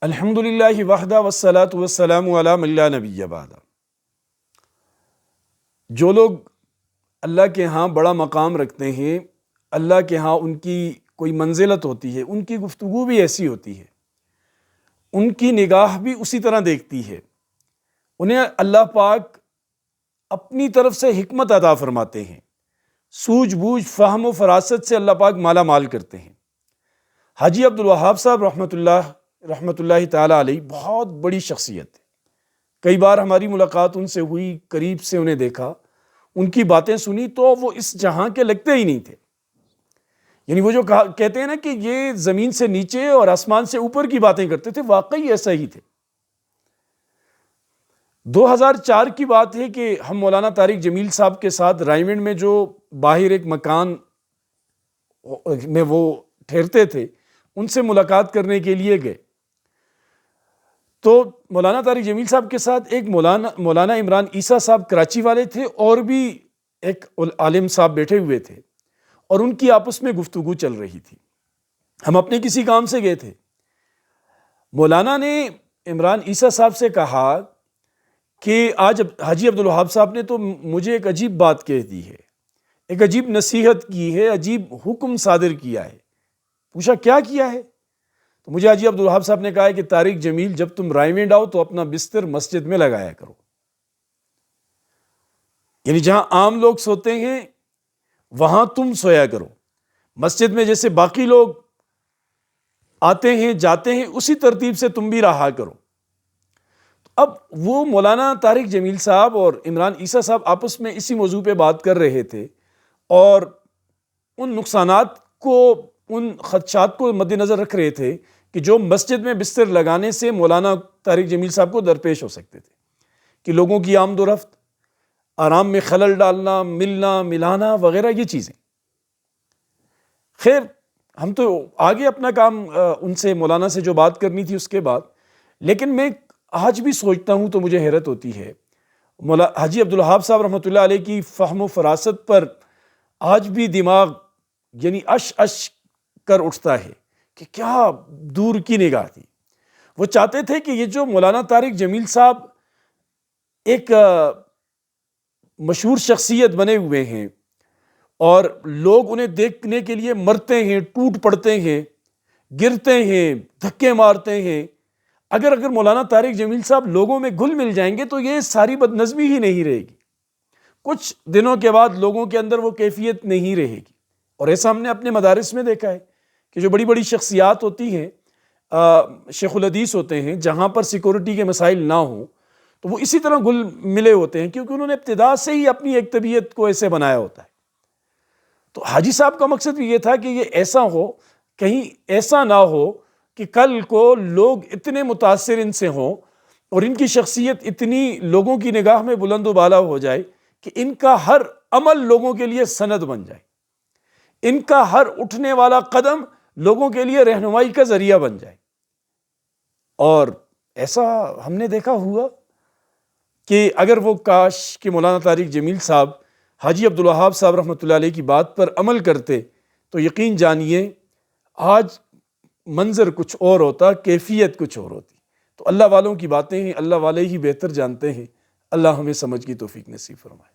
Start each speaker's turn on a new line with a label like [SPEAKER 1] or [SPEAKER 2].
[SPEAKER 1] الحمدللہ وحدہ والصلاۃ والسلام علی من لا نبی بعد۔ جو لوگ اللہ کے ہاں بڑا مقام رکھتے ہیں، اللہ کے ہاں ان کی کوئی منزلت ہوتی ہے، ان کی گفتگو بھی ایسی ہوتی ہے، ان کی نگاہ بھی اسی طرح دیکھتی ہے، انہیں اللہ پاک اپنی طرف سے حکمت عطا فرماتے ہیں، سوجھ بوجھ فہم و فراست سے اللہ پاک مالا مال کرتے ہیں۔ حاجی عبدالوہاب صاحب رحمۃ اللہ تعالیٰ علیہ بہت بڑی شخصیت ہے، کئی بار ہماری ملاقات ان سے ہوئی، قریب سے انہیں دیکھا، ان کی باتیں سنی تو وہ اس جہاں کے لگتے ہی نہیں تھے۔ یعنی وہ جو کہتے ہیں نا کہ یہ زمین سے نیچے اور آسمان سے اوپر کی باتیں کرتے تھے، واقعی ایسا ہی تھے۔ 2004 کی بات ہے کہ ہم مولانا طارق جمیل صاحب کے ساتھ رائے میں جو باہر ایک مکان میں وہ ٹھہرتے تھے، ان سے ملاقات کرنے کے لیے گئے تو مولانا طارق جمیل صاحب کے ساتھ ایک مولانا عمران عیسیٰ صاحب کراچی والے تھے، اور بھی ایک عالم صاحب بیٹھے ہوئے تھے، اور ان کی آپس میں گفتگو چل رہی تھی۔ ہم اپنے کسی کام سے گئے تھے، مولانا نے عمران عیسیٰ صاحب سے کہا کہ آج حاجی عبدالوہاب صاحب نے تو مجھے ایک عجیب بات کہہ دی ہے، ایک عجیب نصیحت کی ہے، عجیب حکم صادر کیا ہے۔ پوچھا کیا کیا ہے؟ تو مجھے حاجی عبدالوہاب صاحب نے کہا ہے کہ طارق جمیل، جب تم رائے آؤ تو اپنا بستر مسجد میں لگایا کرو، یعنی جہاں عام لوگ سوتے ہیں وہاں تم سویا کرو، مسجد میں جیسے باقی لوگ آتے ہیں جاتے ہیں اسی ترتیب سے تم بھی رہا کرو۔ اب وہ مولانا طارق جمیل صاحب اور عمران عیسیٰ صاحب آپس میں اسی موضوع پہ بات کر رہے تھے، اور ان نقصانات کو، ان خدشات کو مد نظر رکھ رہے تھے کہ جو مسجد میں بستر لگانے سے مولانا طارق جمیل صاحب کو درپیش ہو سکتے تھے، کہ لوگوں کی آمد و رفت، آرام میں خلل ڈالنا، ملنا ملانا وغیرہ یہ چیزیں۔ خیر، ہم تو آگے اپنا کام ان سے، مولانا سے جو بات کرنی تھی اس کے بعد، لیکن میں آج بھی سوچتا ہوں تو مجھے حیرت ہوتی ہے، حاجی عبدالوہاب صاحب رحمۃ اللہ علیہ کی فہم و فراست پر آج بھی دماغ یعنی اش کر اٹھتا ہے کہ کیا دور کی نگاہ تھی۔ وہ چاہتے تھے کہ یہ جو مولانا طارق جمیل صاحب ایک مشہور شخصیت بنے ہوئے ہیں، اور لوگ انہیں دیکھنے کے لیے مرتے ہیں، ٹوٹ پڑتے ہیں، گرتے ہیں، دھکے مارتے ہیں، اگر مولانا طارق جمیل صاحب لوگوں میں گھل مل جائیں گے تو یہ ساری بد نظمی ہی نہیں رہے گی، کچھ دنوں کے بعد لوگوں کے اندر وہ کیفیت نہیں رہے گی۔ اور ایسا ہم نے اپنے مدارس میں دیکھا ہے کہ جو بڑی بڑی شخصیات ہوتی ہیں، شیخ الحدیث ہوتے ہیں، جہاں پر سیکورٹی کے مسائل نہ ہوں تو وہ اسی طرح گل ملے ہوتے ہیں، کیونکہ انہوں نے ابتدا سے ہی اپنی ایک طبیعت کو ایسے بنایا ہوتا ہے۔ تو حاجی صاحب کا مقصد بھی یہ تھا کہ یہ ایسا ہو، کہیں ایسا نہ ہو کہ کل کو لوگ اتنے متاثر ان سے ہوں اور ان کی شخصیت اتنی لوگوں کی نگاہ میں بلند و بالا ہو جائے کہ ان کا ہر عمل لوگوں کے لیے سند بن جائے، ان کا ہر اٹھنے والا قدم لوگوں کے لیے رہنمائی کا ذریعہ بن جائے۔ اور ایسا ہم نے دیکھا ہوا کہ اگر وہ کاش کہ مولانا طارق جمیل صاحب حاجی عبدالوہاب صاحب رحمۃ اللہ علیہ کی بات پر عمل کرتے تو یقین جانیے آج منظر کچھ اور ہوتا، کیفیت کچھ اور ہوتی۔ تو اللہ والوں کی باتیں ہیں، اللہ والے ہی بہتر جانتے ہیں۔ اللہ ہمیں سمجھ کی توفیق نصیب فرمائے۔